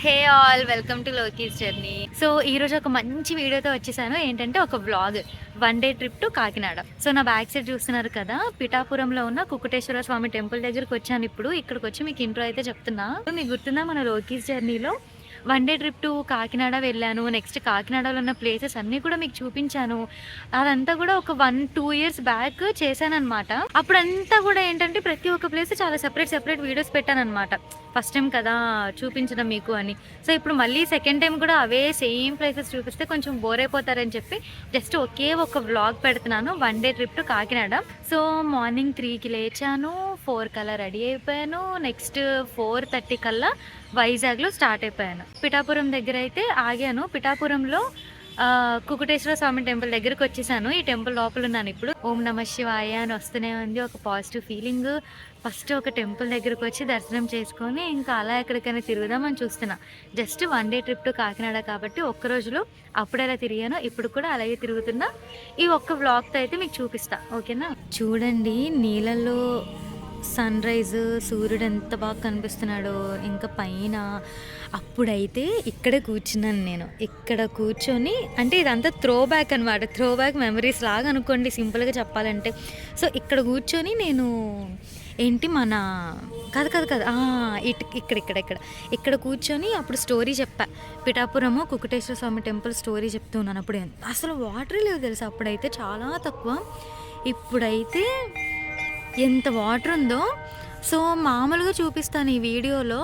Hey all welcome to Loki's journey. So ఈరోజు ఒక మంచి వీడియోతో వచ్చేసాను. ఏంటంటే ఒక vlog, one day trip to Kakinada. So నా బ్యాక్ సైడ్ చూస్తున్నారు కదా, పిఠాపురంలో ఉన్న కుకుటేశ్వర స్వామి టెంపుల్ దగ్గరకు వచ్చాను. ఇప్పుడు ఇక్కడికి వచ్చి మీకు ఇంట్రో అయితే చెప్తున్నా. మీకు గుర్తుందా, మన లోకీస్ జర్నీలో one day trip to Kakinada వెళ్ళాను. నెక్స్ట్ కాకినాడలో ఉన్న ప్లేసెస్ అన్నీ కూడా మీకు చూపించాను. అదంతా కూడా ఒక 1-2 ఇయర్స్ బ్యాక్ చేశానన్నమాట. అప్పుడంతా కూడా ఏంటంటే ప్రతి ఒక్క ప్లేస్ చాలా సెపరేట్ వీడియోస్ పెట్టానన్నమాట. ఫస్ట్ టైం కదా చూపించడం మీకు అని. సో ఇప్పుడు మళ్ళీ సెకండ్ టైం కూడా అవే సేమ్ ప్లేసెస్ చూపిస్తే కొంచెం బోర్ అయిపోతారని చెప్పి జస్ట్ ఒకే ఒక వ్లాగ్ పెడుతున్నాను, one day trip to Kakinada. So morning 3కి లేచాను, 4 కల్లా రెడీ అయిపోయాను. నెక్స్ట్ 4:30 కల్లా వైజాగ్లో స్టార్ట్ అయిపోయాను. పిఠాపురం దగ్గర అయితే ఆగాను. పిఠాపురంలో కుకుటేశ్వర స్వామి టెంపుల్ దగ్గరకు వచ్చేసాను. ఈ టెంపుల్ లోపల ఉన్నాను ఇప్పుడు. ఓం నమ శివాయ అని వస్తూనే ఉంది, ఒక పాజిటివ్ ఫీలింగ్. ఫస్ట్ ఒక టెంపుల్ దగ్గరకు వచ్చి దర్శనం చేసుకొని ఇంకా అలా ఎక్కడికైనా తిరుగుదామని చూస్తున్నా. Just one day trip to Kakinada కాబట్టి ఒక్క రోజులో అప్పుడు ఎలా తిరిగానో ఇప్పుడు కూడా అలాగే తిరుగుతున్నా. ఈ ఒక్క వ్లాగ్తో అయితే మీకు చూపిస్తా, ఓకేనా? చూడండి నీళ్ళల్లో సన్ రైజ్, సూర్యుడు ఎంత బాగా కనిపిస్తున్నాడో. ఇంకా పైన అప్పుడైతే ఇక్కడే కూర్చున్నాను నేను. ఇక్కడ కూర్చొని, అంటే ఇదంతా త్రో బ్యాక్ అనమాట, త్రో బ్యాక్ మెమరీస్ లాగా అనుకోండి సింపుల్గా చెప్పాలంటే. సో ఇక్కడ కూర్చొని నేను ఏంటి మన కాదు ఇక్కడ కూర్చొని అప్పుడు స్టోరీ చెప్పా. పిఠాపురము కుకుటేశ్వర స్వామి టెంపుల్ స్టోరీ చెప్తున్నాను. అప్పుడు అసలు వాటరే లేవు తెలుసు, అప్పుడైతే చాలా తక్కువ. ఇప్పుడైతే ఎంత వాటర్ ఉందో. సో మామూలుగా చూపిస్తాను ఈ వీడియోలో.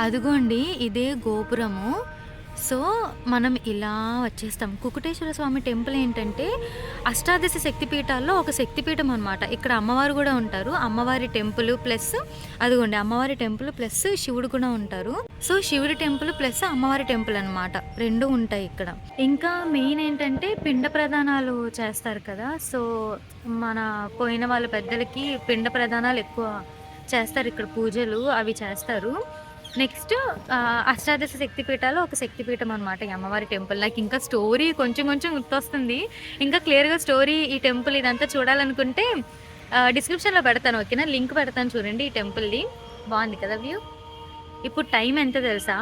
అదిగోండి ఇదే గోపురము. సో మనం ఇలా వచ్చేస్తాం. కుకుటేశ్వర స్వామి టెంపుల్ ఏంటంటే అష్టాదశ శక్తిపీఠాల్లో ఒక శక్తిపీఠం అనమాట. ఇక్కడ అమ్మవారు కూడా ఉంటారు. అమ్మవారి టెంపుల్ ప్లస్ అదిగోండి అమ్మవారి టెంపుల్ ప్లస్ శివుడు కూడా ఉంటారు. సో శివుడి టెంపుల్ ప్లస్ అమ్మవారి టెంపుల్ అనమాట, రెండు ఉంటాయి ఇక్కడ. ఇంకా మెయిన్ ఏంటంటే పిండ ప్రదానాలు చేస్తారు కదా. సో మన పోయిన వాళ్ళ పెద్దలకి పిండ ప్రదానాలు ఎక్కువ చేస్తారు ఇక్కడ, పూజలు అవి చేస్తారు. నెక్స్ట్ అష్టాదశ శక్తిపీఠాలు ఒక శక్తిపీఠం అనమాట ఈ అమ్మవారి టెంపుల్. నాకు ఇంకా స్టోరీ కొంచెం గుర్తొస్తుంది. ఇంకా క్లియర్గా స్టోరీ ఈ టెంపుల్ ఇదంతా చూడాలనుకుంటే డిస్క్రిప్షన్లో పెడతాను, ఓకేనా? లింక్ పెడతాను చూడండి ఈ టెంపుల్ది. బాగుంది కదా వ్యూ. ఇప్పుడు టైం ఎంత తెలుసా?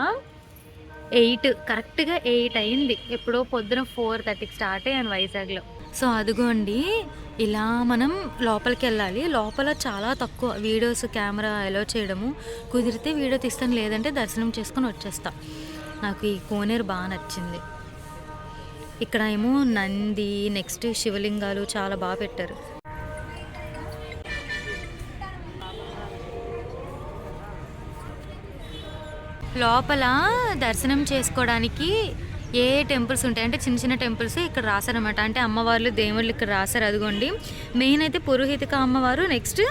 8 కరెక్ట్గా 8 అయింది. ఎప్పుడో పొద్దున 4:30కి స్టార్ట్ అయ్యాను వైజాగ్లో. సో అదిగోండి ఇలా మనం లోపలికి వెళ్ళాలి. లోపల చాలా తక్కువ వీడియోస్, కెమెరా అలో చేయడము. కుదిరితే వీడియో తీస్తాను, లేదంటే దర్శనం చేసుకొని వచ్చేస్తా. నాకు ఈ కోనేరు బాగా నచ్చింది. ఇక్కడ ఏమో నంది, నెక్స్ట్ శివలింగాలు చాలా బాగా పెట్టారు. లోపల దర్శనం చేసుకోవడానికి ఏ టెంపుల్స్ ఉంటాయి అంటే చిన్న టెంపుల్స్ ఇక్కడ రాశారనమాట. అంటే అమ్మవార్లు, దేవుళ్ళు ఇక్కడ రాశారు. అదిగోండి మెయిన్ అయితే పురోహితిక అమ్మవారు, నెక్స్ట్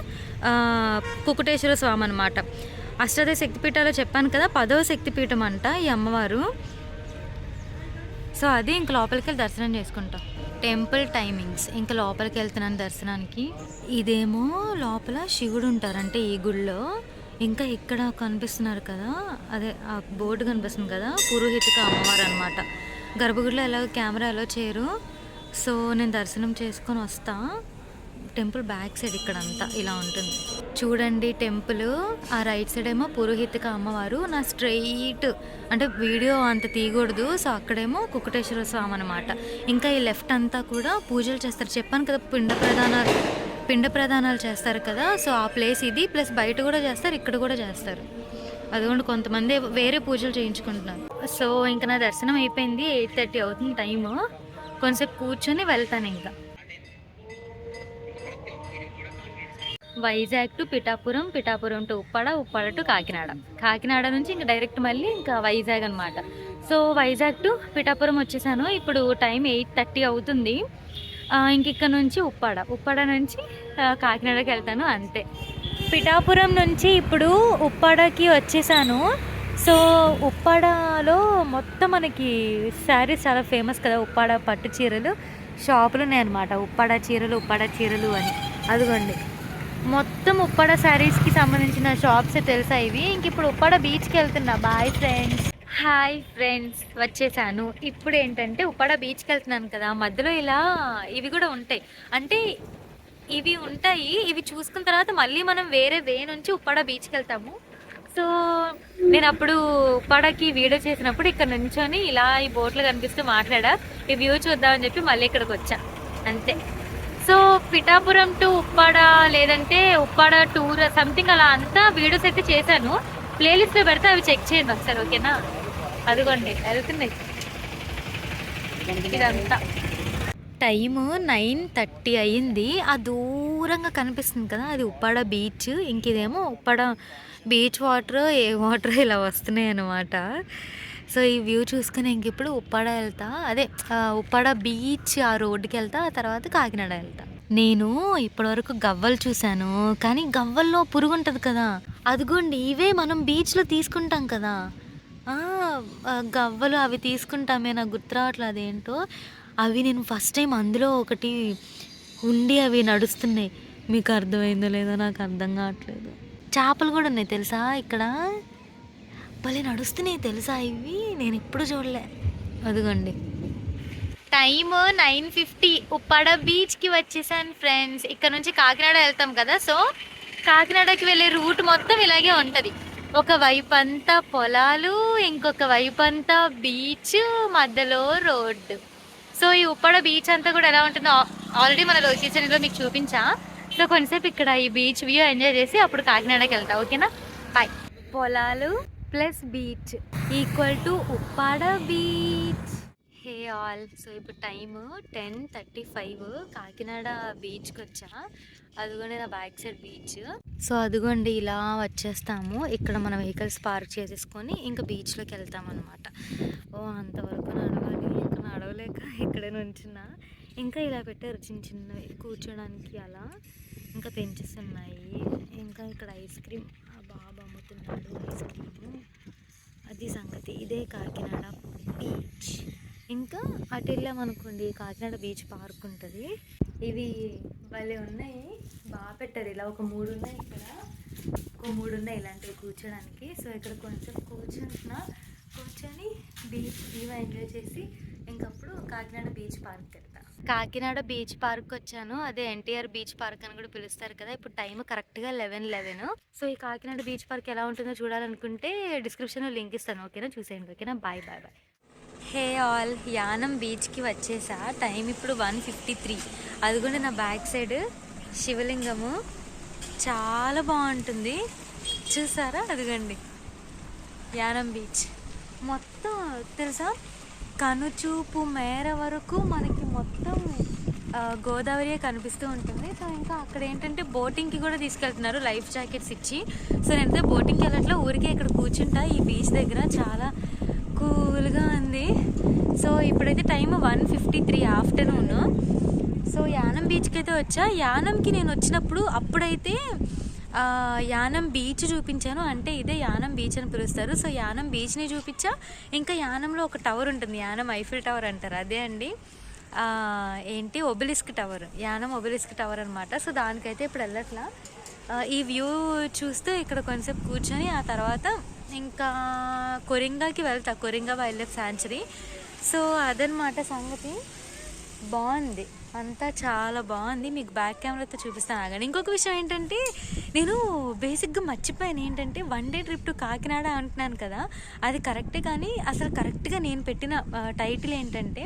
కుకుటేశ్వర స్వామి అనమాట. అష్టాదశ శక్తిపీఠాలు చెప్పాను కదా, 10వ శక్తిపీఠం అంట ఈ అమ్మవారు. సో అది ఇంక లోపలికి వెళ్ళి దర్శనం చేసుకుంటాం. టెంపుల్ టైమింగ్స్, ఇంకా లోపలికి వెళ్తున్నాను దర్శనానికి. ఇదేమో లోపల శివుడు ఉంటారంటే ఈ గుళ్ళో. ఇంకా ఇక్కడ కనిపిస్తున్నారు కదా, అదే ఆ బోర్డు కనిపిస్తుంది కదా, పురోహితిక అమ్మవారు అనమాట. గర్భగుడిలో ఎలాగో కెమెరా ఎలా చేయరు. సో నేను దర్శనం చేసుకొని వస్తా. టెంపుల్ బ్యాక్ సైడ్ ఇక్కడ అంతా ఇలా ఉంటుంది చూడండి టెంపుల్. ఆ రైట్ సైడ్ ఏమో పురోహితిక అమ్మవారు. నా స్ట్రైట్ అంటే వీడియో అంత తీయకూడదు. సో అక్కడేమో కుకుటేశ్వర స్వామి అనమాట. ఇంకా ఈ లెఫ్ట్ అంతా కూడా పూజలు చేస్తారు. చెప్పాను కదా పిండ ప్రదానాలు చేస్తారు కదా. సో ఆ ప్లేస్ ఇది, ప్లస్ బయట కూడా చేస్తారు, ఇక్కడ కూడా చేస్తారు. అదిగోండి కొంతమంది వేరే పూజలు చేయించుకుంటున్నారు. సో ఇంకా నా దర్శనం అయిపోయింది. 8:30 అవుతుంది టైము. కొంచెంసేపు కూర్చొని వెళ్తాను. ఇంకా Vizag to Pithapuram, Pithapuram to Uppada to Kakinada నుంచి ఇంకా డైరెక్ట్ మళ్ళీ ఇంకా వైజాగ్ అనమాట. సో వైజాగ్ టు పిఠాపురం వచ్చేసాను. ఇప్పుడు టైం 8:30 అవుతుంది. ఇంక ఇక్కడ నుంచి ఉప్పాడ నుంచి కాకినాడకి వెళ్తాను, అంతే. పిఠాపురం నుంచి ఇప్పుడు ఉప్పాడకి వచ్చేసాను. సో ఉప్పాడలో మొత్తం మనకి శారీస్ చాలా ఫేమస్ కదా, ఉప్పాడ పట్టు చీరలు షాపులు ఉన్నాయన్నమాట. ఉప్పాడ చీరలు అని. అదిగోండి మొత్తం ఉప్పాడ శారీస్కి సంబంధించిన షాప్స్ తెలుసా ఇవి. ఇంక ఇప్పుడు ఉప్పాడ బీచ్కి వెళ్తున్నా. హాయ్ ఫ్రెండ్స్, వచ్చేసాను. ఇప్పుడు ఏంటంటే ఉప్పాడ బీచ్కి వెళ్తున్నాను కదా, మధ్యలో ఇలా ఇవి కూడా ఉంటాయి. అంటే ఇవి చూసుకున్న తర్వాత మళ్ళీ మనం వేరే వే నుంచి ఉప్పాడ బీచ్కి వెళ్తాము. సో నేను అప్పుడు ఉప్పాడకి వీడియో చేసినప్పుడు ఇక్కడ నుంచొని ఇలా ఈ బోట్లు కనిపిస్తూ మాట్లాడా, ఈ వ్యూ చూద్దామని చెప్పి మళ్ళీ ఇక్కడికి వచ్చా అంతే. సో పిఠాపురం టు ఉప్పాడ లేదంటే ఉప్పాడ టూర్ సంథింగ్ అలా అంతా వీడియోస్ అయితే చేశాను. ప్లేలిస్ట్లో పెడితే అవి చెక్ చేయండి ఒకసారి, ఓకేనా? అదిగోండి వెళ్తున్నాయి ఇదంతా. టైము 9:30 అయ్యింది. ఆ దూరంగా కనిపిస్తుంది కదా, అది ఉప్పాడ బీచ్. ఇంక ఇదేమో ఉప్పాడ బీచ్ వాటర్, ఏ వాటర్ ఇలా వస్తున్నాయి అన్నమాట. సో ఈ వ్యూ చూసుకుని ఇంక ఇప్పుడు ఉప్పాడ వెళ్తా, అదే ఉప్పాడ బీచ్ ఆ రోడ్డుకి వెళ్తా, ఆ తర్వాత కాకినాడ వెళ్తా. నేను ఇప్పటివరకు గవ్వలు చూశాను, కానీ గవ్వల్లో పురుగు ఉంటుంది కదా, అదిగోండి ఇవే మనం బీచ్లో తీసుకుంటాం కదా. గవ్వలు అవి తీసుకుంటామే, నాకు గుర్తు రావట్లేదు అదేంటో. అవి నేను ఫస్ట్ టైం అందులో ఒకటి ఉండి అవి నడుస్తున్నాయి. మీకు అర్థమైందో లేదో నాకు అర్థం కావట్లేదు. చేపలు కూడా ఉన్నాయి తెలుసా ఇక్కడ, భలే నడుస్తున్నాయి తెలుసా ఇవి, నేను ఎప్పుడు చూడలే. అదిగోండి టైమ్ 9:50, ఉప్పాడ బీచ్కి వచ్చేసాను ఫ్రెండ్స్. ఇక్కడ నుంచి కాకినాడ వెళ్తాం కదా, సో కాకినాడకి వెళ్ళే రూట్ మొత్తం ఇలాగే ఉంటుంది. ఒక వైపు అంతా పొలాలు, ఇంకొక వైపు అంతా బీచ్, మధ్యలో రోడ్డు. సో ఈ ఉప్పాడ బీచ్ అంతా కూడా ఎలా ఉంటుందో ఆల్రెడీ మన లొకేషన్లో మీకు చూపించా. సో కొంతసేపు ఇక్కడ ఈ బీచ్ వ్యూ ఎంజాయ్ చేసి అప్పుడు కాకినాడకి వెళ్తా, ఓకేనా? బాయ్. పొలాలు plus beach equal to Uppada beach. Hey all, so ఇప్పుడు టైము 10:35, కాకినాడ బీచ్కి వచ్చా. అదిగోండి నా బ్యాక్ సైడ్ బీచ్. సో అదిగోండి ఇలా వచ్చేస్తాము. ఇక్కడ మన వెహికల్స్ పార్క్ చేసేసుకొని ఇంకా బీచ్లోకి వెళ్తాం అనమాట. అంతవరకు నడవాలి, ఇంకా నడవలేక ఇక్కడే నుంచున్నా. ఇంకా ఇలా పెట్టారు చిన్న చిన్నవి కూర్చోడానికి, అలా ఇంకా బెంచెస్ ఉన్నాయి. ఇంకా ఇక్కడ ఐస్ క్రీమ్ బాబా అమ్ముతున్నాడు, ఐస్ క్రీము. అది సంగతి. ఇదే కాకినాడ బీచ్. ఇంకా అటు వెళ్ళామనుకోండి కాకినాడ బీచ్ పార్క్ ఉంటుంది. ఇవి భలే ఉన్నాయి, బాగా పెట్టారు. ఇలా ఒక 3 ఉన్నాయి, ఇక్కడ ఒక 3 ఉన్నాయి ఇలాంటివి కూర్చోడానికి. సో ఇక్కడ కొంచెం కూర్చొని బీచ్ వ్యూ ఎంజాయ్ చేసి ఇంకప్పుడు కాకినాడ బీచ్ పార్క్ వెళ్తా. కాకినాడ బీచ్ పార్క్ వచ్చాను, అదే ఎన్టీఆర్ బీచ్ పార్క్ అని కూడా పిలుస్తారు కదా. ఇప్పుడు టైం కరెక్ట్గా 11:11. సో ఈ కాకినాడ బీచ్ పార్క్ ఎలా ఉంటుందో చూడాలనుకుంటే డిస్క్రిప్షన్లో లింక్ ఇస్తాను, ఓకేనా? చూసేయండి, ఓకేనా? Bye bye bye. Hey all, Yanam బీచ్కి వచ్చేసా. టైం ఇప్పుడు 1:53. అదిగోండి నా బ్యాక్ సైడ్ శివలింగము, చాలా బాగుంటుంది చూసారా. అదిగోండి యానం బీచ్ మొత్తం తెలుసా, కనుచూపు మేర వరకు మనకి మొత్తం గోదావరియే కనిపిస్తూ ఉంటుంది. సో ఇంకా అక్కడ ఏంటంటే బోటింగ్కి కూడా తీసుకెళ్తున్నారు లైఫ్ జాకెట్స్ ఇచ్చి. సో నేనైతే బోటింగ్కి వెళ్ళట్లా, ఊరికే ఇక్కడ కూర్చుంటా ఈ బీచ్ దగ్గర, చాలా కూల్గా ఉంది. సో ఇప్పుడైతే టైం 1:53 ఆఫ్టర్నూన్. సో యానం బీచ్కి అయితే వచ్చా. యానంకి నేను వచ్చినప్పుడు అప్పుడైతే యానం బీచ్ చూపించాను, అంటే ఇదే యానం బీచ్ అని పిలుస్తారు. సో యానం బీచ్ని చూపించా. ఇంకా యానంలో ఒక టవర్ ఉంటుంది, యానం ఐఫిల్ టవర్ అంటారు, అదే అండి ఏంటి obelisk tower, Yanam obelisk tower అనమాట. సో దానికైతే ఇప్పుడు వెళ్ళట్లా. ఈ వ్యూ చూస్తూ ఇక్కడ కొంచెంసేపు కూర్చొని ఆ తర్వాత ఇంకా కొరింగాకి వెళ్తా, Coringa wild life sanctuary. So అదనమాట సంగతి. బాగుంది అంతా, చాలా బాగుంది. మీకు బ్యాక్ కెమెరాతో చూపిస్తాను ఆగండి. ఇంకొక విషయం ఏంటంటే, నేను బేసిక్గా మర్చిపోయాను ఏంటంటే, 1 డే ట్రిప్ టు కాకినాడ అంటున్నాను కదా, అది కరెక్టే. కానీ అసలు కరెక్ట్గా నేను పెట్టిన టైటిల్ ఏంటంటే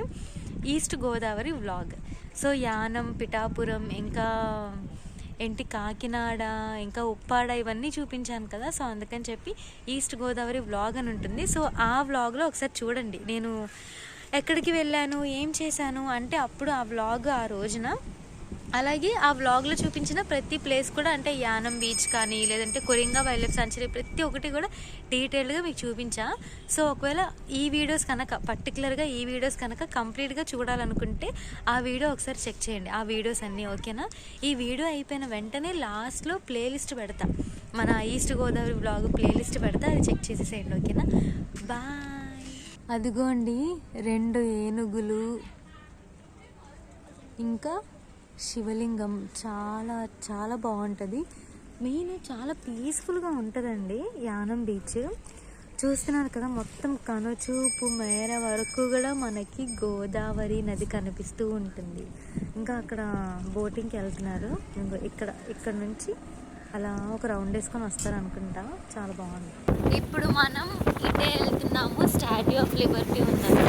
east Godavari vlog. So Yanam, Pithapuram, ఇంకా ఏంటి కాకినాడ, ఇంకా ఉప్పాడ ఇవన్నీ చూపించాను కదా. సో అందుకని చెప్పి ఈస్ట్ గోదావరి వ్లాగ్ అని ఉంటుంది. సో ఆ వ్లాగ్లో ఒకసారి చూడండి నేను ఎక్కడికి వెళ్ళాను, ఏం చేశాను అంటే అప్పుడు ఆ వ్లాగ్ ఆ రోజున. అలాగే ఆ వ్లాగ్లో చూపించిన ప్రతి ప్లేస్ కూడా, అంటే యానం బీచ్ కానీ లేదంటే కొరింగా వైల్డ్ లైఫ్ సాంచురీ, ప్రతి ఒక్కటి కూడా డీటెయిల్డ్గా మీకు చూపించా. సో ఒకవేళ ఈ వీడియోస్ కనుక పర్టికులర్గా ఈ వీడియోస్ కనుక కంప్లీట్గా చూడాలనుకుంటే ఆ వీడియో ఒకసారి చెక్ చేయండి, ఆ వీడియోస్ అన్నీ, ఓకేనా? ఈ వీడియో అయిపోయిన వెంటనే లాస్ట్లో ప్లేలిస్ట్ పెడతా, మన ఈస్ట్ గోదావరి వ్లాగ్ ప్లేలిస్ట్ పెడతా, అది చెక్ చేసేసేయండి, ఓకేనా? బాయ్. అదిగోండి 2 ఏనుగులు, ఇంకా శివలింగం, చాలా చాలా బాగుంటుంది. మెయిన్ చాలా పీస్ఫుల్గా ఉంటుందండి యానం బీచ్. చూస్తున్నారు కదా, మొత్తం కనుచూపు మేర వరకు కూడా మనకి గోదావరి నది కనిపిస్తూ ఉంటుంది. ఇంకా అక్కడ బోటింగ్కి వెళ్తున్నారు. ఇక్కడ నుంచి అలా ఒక రౌండ్ వేసుకొని వస్తారు అనుకుంటా. చాలా బాగుంది. ఇప్పుడు మనం ఇటే వెళ్తున్నాము. స్టాట్యూ ఆఫ్ లిబర్టీ ఉందండి.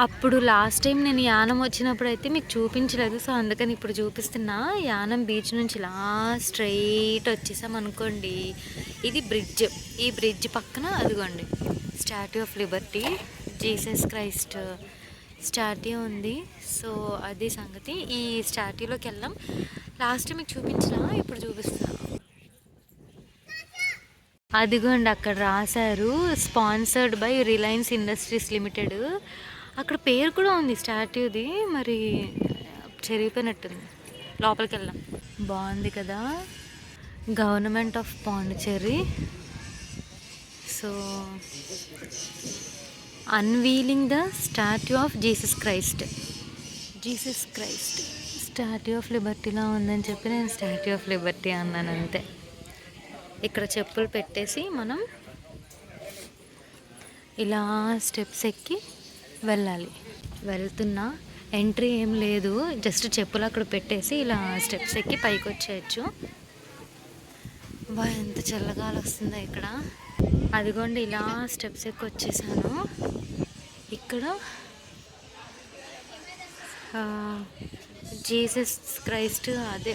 అప్పుడు లాస్ట్ టైం నేను యానం వచ్చినప్పుడు అయితే మీకు చూపించలేదు, సో అందుకని ఇప్పుడు చూపిస్తున్నా. యానం బీచ్ నుంచి ఇలా స్ట్రైట్ వచ్చేసాం అనుకోండి, ఇది బ్రిడ్జ్. ఈ బ్రిడ్జ్ పక్కన అదిగోండి statue of Liberty, Jesus Christ statue ఉంది. సో అది సంగతి. ఈ స్టాట్యూలోకి వెళ్ళాం. లాస్ట్ మీకు చూపించిన, ఇప్పుడు చూపిస్తున్నా. అదిగోండి అక్కడ రాశారు sponsored by Reliance industries limited. అక్కడ పేరు కూడా ఉంది స్టాట్యూది, మరి చెరిగిపోయినట్టుంది. లోపలికి వెళ్దాం. బాగుంది కదా, government of Pondicherry. So unveiling the statue of Jesus Christ statue of లిబర్టీలా ఉందని చెప్పి నేను స్టాట్యూ ఆఫ్ లిబర్టీ అన్నాను అంతే. ఇక్కడ చెప్పులు పెట్టేసి మనం ఇలా స్టెప్స్ ఎక్కి వెళ్ళాలి. వెళ్తున్నా, ఎంట్రీ ఏం లేదు, జస్ట్ చెప్పులు అక్కడ పెట్టేసి ఇలా స్టెప్స్ ఎక్కి పైకి వచ్చేయచ్చు. బా ఎంత చల్లగాలి వస్తుందో ఇక్కడ. అదిగోండి ఇలా స్టెప్స్ ఎక్కి వచ్చేసాను. ఇక్కడ జీసస్ క్రైస్ట్ అదే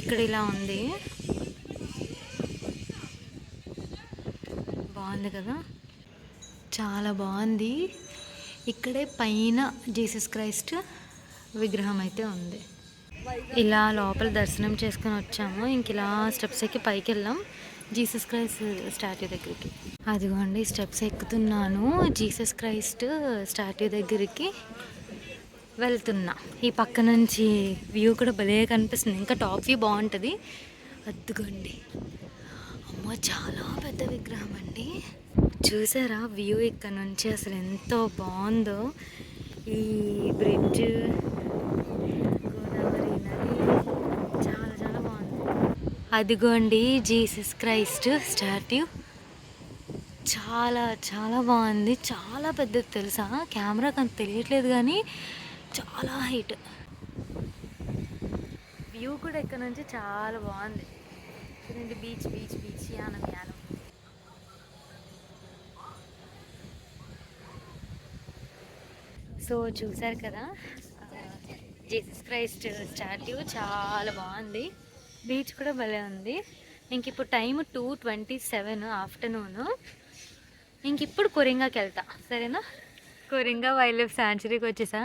ఇక్కడ ఇలా ఉంది. బాగుంది కదా, చాలా బాగుంది. ఇక్కడే పైన జీసస్ క్రైస్ట్ విగ్రహం అయితే ఉంది. ఇలా లోపల దర్శనం చేసుకుని వచ్చాము. ఇంక ఇలా స్టెప్స్ ఎక్కి పైకి వెళ్ళాం జీసస్ క్రైస్ట్ స్టాట్యూ దగ్గరికి. అదిగోండి స్టెప్స్ ఎక్కుతున్నాను, జీసస్ క్రైస్ట్ స్టాట్యూ దగ్గరికి వెళ్తున్నా. ఈ పక్క నుంచి వ్యూ కూడా భలే కనిపిస్తుంది. ఇంకా టాప్ వ్యూ బాగుంటుంది. అదిగోండి, అమ్మో చాలా పెద్ద విగ్రహం అండి. చూసారా వ్యూ ఇక్కడ నుంచి అసలు ఎంతో బాగుందో. ఈ బ్రిడ్జ్, గోదావరి నది, చాలా చాలా బాగుంది. అదిగోండి జీసస్ క్రైస్ట్ స్టాట్యూ, చాలా చాలా బాగుంది. చాలా పెద్దది తెలుసా, కెమెరాకి అంత తెలియట్లేదు కానీ చాలా హైట్. వ్యూ కూడా ఇక్కడ నుంచి చాలా బాగుంది. చూడండి, beach beach beach, Yanam Yanam. So చూసారు కదా, జీసస్ క్రైస్ట్ స్టాట్యూ చాలా బాగుంది. బీచ్ కూడా భలే ఉంది. ఇంక ఇప్పుడు టైం 2:27 ఆఫ్టర్నూన్. ఇంక ఇప్పుడు కొరింగాకి వెళ్తా, సరేనా. కొరింగా వైల్డ్ లైఫ్ శాంచురీకి వచ్చేసా.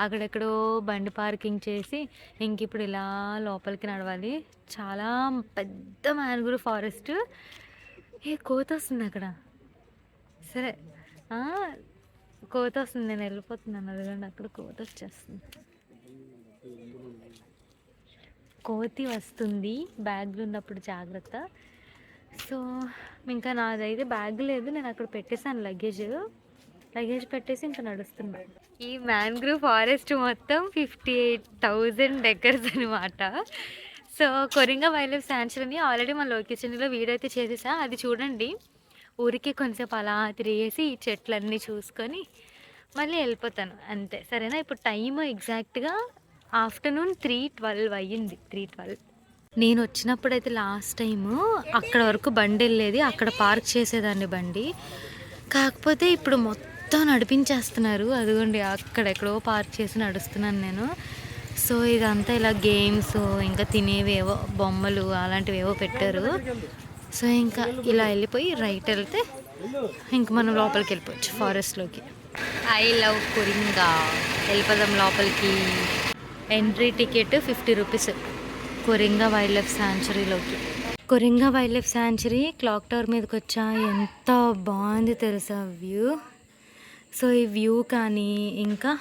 అక్కడెక్కడో బండి పార్కింగ్ చేసి ఇంక ఇప్పుడు ఇలా లోపలికి నడవాలి. చాలా పెద్ద మ్యాంగ్రూవ్ ఫారెస్ట్. కోత వస్తుంది అక్కడ. సరే, కోత వస్తుంది, నేను వెళ్ళిపోతున్నాను. అదిగండి అక్కడ కోత వచ్చేస్తుంది. కోతి వస్తుంది, బ్యాగ్లు ఉన్నప్పుడు జాగ్రత్త. సో ఇంకా నాదైతే బ్యాగ్ లేదు, నేను అక్కడ పెట్టేసాను లగేజ్ పెట్టేసి ఇంకా నడుస్తున్నా. ఈ మ్యాంగ్రూవ్ ఫారెస్ట్ మొత్తం 58,000 ఎకర్స్ అనమాట. సో కొరింగా వైల్డ్ లైఫ్ శాంచురీని ఆల్రెడీ మన లొకేషన్లో వీడియో అయితే చేసేసా, అది చూడండి. ఊరికి కొంచెంసేపు అలా తిరిగేసి ఈ చెట్లన్నీ చూసుకొని మళ్ళీ వెళ్ళిపోతాను అంతే, సరేనా. ఇప్పుడు టైం ఎగ్జాక్ట్గా ఆఫ్టర్నూన్ 3:12 అయ్యింది. 3:12. నేను వచ్చినప్పుడు అయితే లాస్ట్ టైము అక్కడ వరకు బండి వెళ్ళేది, అక్కడ పార్క్ చేసేదాన్ని బండి. కాకపోతే ఇప్పుడు మొత్తం నడిపించేస్తున్నారు. అదిగోండి అక్కడెక్కడో పార్క్ చేసి నడుస్తున్నాను నేను. సో ఇదంతా ఇలా గేమ్స్, ఇంకా తినేవేవో బొమ్మలు అలాంటివి ఏవో పెట్టారు. సో ఇంకా ఇలా వెళ్ళిపోయి రైట్ వెళ్తే ఇంక మనం లోపలికి వెళ్ళిపోవచ్చు ఫారెస్ట్లోకి. I love Coringa. వెళ్ళిపోదాం లోపలికి. Entry ticket 50 rupees Coringa wild life శాంచురీలోకి. Coringa wild life sanctuary clock tower మీదకి వచ్చా. ఎంత బాగుంది తెలుసా వ్యూ. సో ఈ వ్యూ కానీ ఇంకా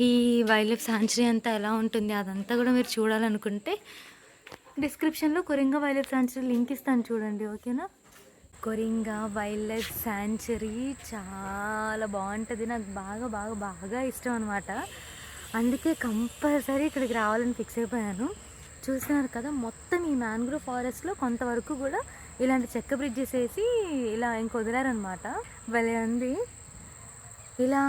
ఈ వైల్డ్ లైఫ్ శాంచురీ అంతా ఎలా ఉంటుంది అదంతా కూడా మీరు చూడాలనుకుంటే డిస్క్రిప్షన్లో Coringa wild life sanctuary link ఇస్తాను, చూడండి, ఓకేనా. కొరింగా వైల్డ్ లైఫ్ శాంచురీ చాలా బాగుంటుంది. నాకు బాగా బాగా బాగా ఇష్టం అనమాట. అందుకే కంపల్సరీ ఇక్కడికి రావాలని ఫిక్స్ అయిపోయాను. చూస్తున్నారు కదా, మొత్తం ఈ మ్యాంగ్రూవ్ ఫారెస్ట్లో కొంతవరకు కూడా ఇలాంటి చెక్క బ్రిడ్జెస్ వేసి ఇలా ఇంక వదిలారనమాట. భలే ఉంది. ఇలా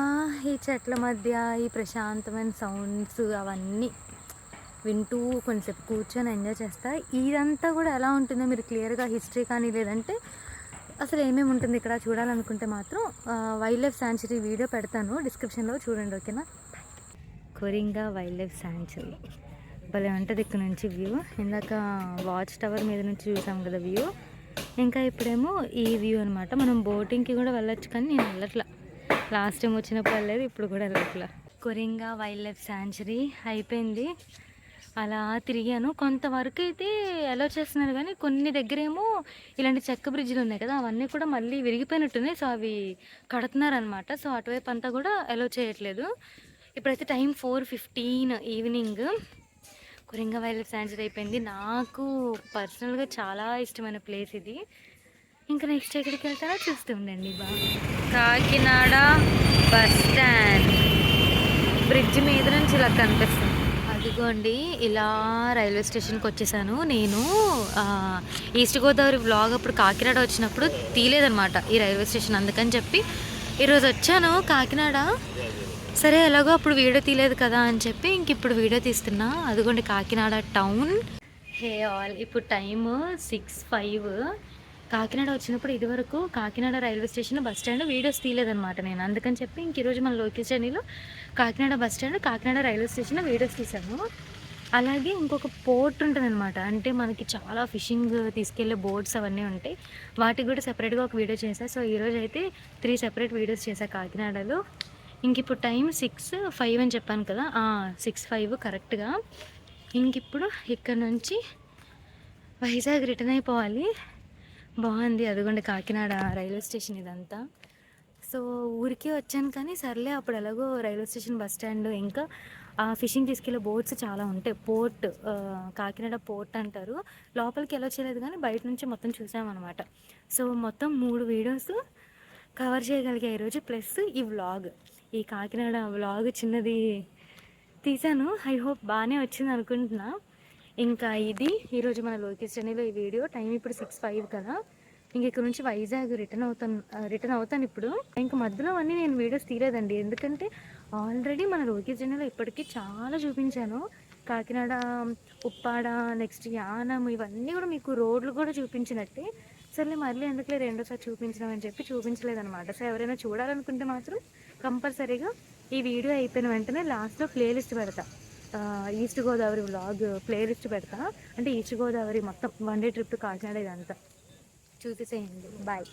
ఈ చెట్ల మధ్య ఈ ప్రశాంతమైన సౌండ్స్ అవన్నీ వింటూ కొంచెంసేపు కూర్చొని ఎంజాయ్ చేస్తా. ఇదంతా కూడా ఎలా ఉంటుందో మీరు క్లియర్గా హిస్టరీ కానీ లేదంటే అసలు ఏమేమి ఉంటుంది ఇక్కడ చూడాలనుకుంటే మాత్రం వైల్డ్ లైఫ్ శాంచురీ వీడియో పెడతాను డిస్క్రిప్షన్లో, చూడండి ఓకేనా. కొరింగా వైల్డ్ లైఫ్ శాంచురీ భలే ఉంటుంది ఇక్కడ నుంచి వ్యూ. ఇందాక వాచ్ టవర్ మీద నుంచి చూసాం కదా వ్యూ, ఇంకా ఇప్పుడేమో ఈ వ్యూ అనమాట. మనం బోటింగ్కి కూడా వెళ్ళొచ్చు కానీ నేను వెళ్ళట్లా, లాస్ట్ టైం వచ్చినప్పుడు వెళ్ళలేదు, ఇప్పుడు కూడా వెళ్ళట్లా. కొరింగా వైల్డ్ లైఫ్ శాంచురీ అయిపోయింది, అలా తిరిగాను. కొంతవరకు అయితే అలో చేస్తున్నారు కానీ కొన్ని దగ్గర ఏమో ఇలాంటి చెక్క బ్రిడ్జ్లు ఉన్నాయి కదా, అవన్నీ కూడా మళ్ళీ విరిగిపోయినట్టున్నాయి. సో అవి కడుతున్నారనమాట. సో అటువైపు అంతా కూడా అలో చేయట్లేదు. ఇప్పుడైతే time 4:15 evening. Coringa wild life sanctuary అయిపోయింది. నాకు పర్సనల్గా చాలా ఇష్టమైన ప్లేస్ ఇది. ఇంకా నెక్స్ట్ ఎక్కడికి వెళ్తారో చూస్తూ ఉండండి. కాకినాడ బస్ స్టాండ్ బ్రిడ్జ్ మీద నుంచి ఇలా కనిపిస్తుంది. అదిగోండి ఇలా రైల్వే స్టేషన్కి వచ్చేసాను. నేను ఈస్ట్ గోదావరి వ్లాగ్ అప్పుడు కాకినాడ వచ్చినప్పుడు తీయలేదనమాట ఈ రైల్వే స్టేషన్, అందుకని చెప్పి ఈరోజు వచ్చాను కాకినాడ. సరే ఎలాగో అప్పుడు వీడియో తీయలేదు కదా అని చెప్పి ఇంక ఇప్పుడు వీడియో తీస్తున్నా. అదిగోండి కాకినాడ టౌన్. హే ఆల్, ఇప్పుడు టైము 6:05. కాకినాడ వచ్చినప్పుడు ఇదివరకు Kakinada railway station bus stand videos తీయలేదనమాట నేను, అందుకని చెప్పి ఇంక ఈరోజు మన లోకల్ జర్నీలో Kakinada bus stand, Kakinada railway station videos తీసాము. అలాగే ఇంకొక పోర్ట్ ఉంటుందన్నమాట, అంటే మనకి చాలా ఫిషింగ్ తీసుకెళ్లే బోట్స్ అవన్నీ ఉంటాయి, వాటికి కూడా సెపరేట్గా ఒక వీడియో చేశాను. సో ఈరోజు అయితే 3 సెపరేట్ వీడియోస్ చేశాను కాకినాడలో. ఇంక ఇప్పుడు టైం 6:05 అని చెప్పాను కదా, 6:05 కరెక్ట్గా. ఇంక ఇప్పుడు ఇక్కడ నుంచి వైజాగ్ రిటర్న్ అయిపోవాలి. బాగుంది అదిగోండి కాకినాడ రైల్వే స్టేషన్ ఇదంతా. సో ఊరికే వచ్చాను కానీ సర్లే, అప్పుడు ఎలాగో రైల్వే స్టేషన్ బస్ స్టాండ్ ఇంకా ఫిషింగ్ తీసుకెళ్ళే బోట్స్ చాలా ఉంటాయి. పోర్ట్ కాకినాడ పోర్ట్ అంటారు. లోపలికి ఎలా చేయలేదు కానీ బయట నుంచి మొత్తం చూసామన్నమాట. సో మొత్తం 3 వీడియోస్ కవర్ చేయగలిగా ఈరోజు, ప్లస్ ఈ వ్లాగ్, ఈ కాకినాడ వ్లాగ్ చిన్నది తీసాను. ఐ హోప్ బాగానే వచ్చింది అనుకుంటున్నా. ఇంకా ఇది ఈరోజు మన లోకేష్ జర్నీలో ఈ వీడియో. టైం ఇప్పుడు 6:05 కదా. ఇంక ఇక్కడ నుంచి వైజాగ్ రిటర్న్ అవుతాను ఇప్పుడు. ఇంకా మధ్యలో అన్నీ నేను వీడియోస్ తీయలేదండి, ఎందుకంటే ఆల్రెడీ మన లోకేష్ జర్నీలో ఇప్పటికీ చాలా చూపించాను. కాకినాడ, ఉప్పాడ, నెక్స్ట్ యానం, ఇవన్నీ కూడా మీకు రోడ్లు కూడా చూపించినట్టే. సర్లే మళ్ళీ ఎందుకులే రెండోసారి చూపించడం అని చెప్పి చూపించలేదన్నమాట. సో ఎవరైనా చూడాలనుకుంటే మాత్రం కంపల్సరీగా ఈ వీడియో అయిపోయిన వెంటనే లాస్ట్లో ప్లేలిస్ట్ పెడతా, ఈస్ట్ గోదావరి వ్లాగ్ ప్లేలిస్ట్ పెడతా. అంటే ఈస్ట్ గోదావరి మొత్తం 1 డే ట్రిప్ కాకినాడ ఇదంతా చూసేసేయండి. బాయ్.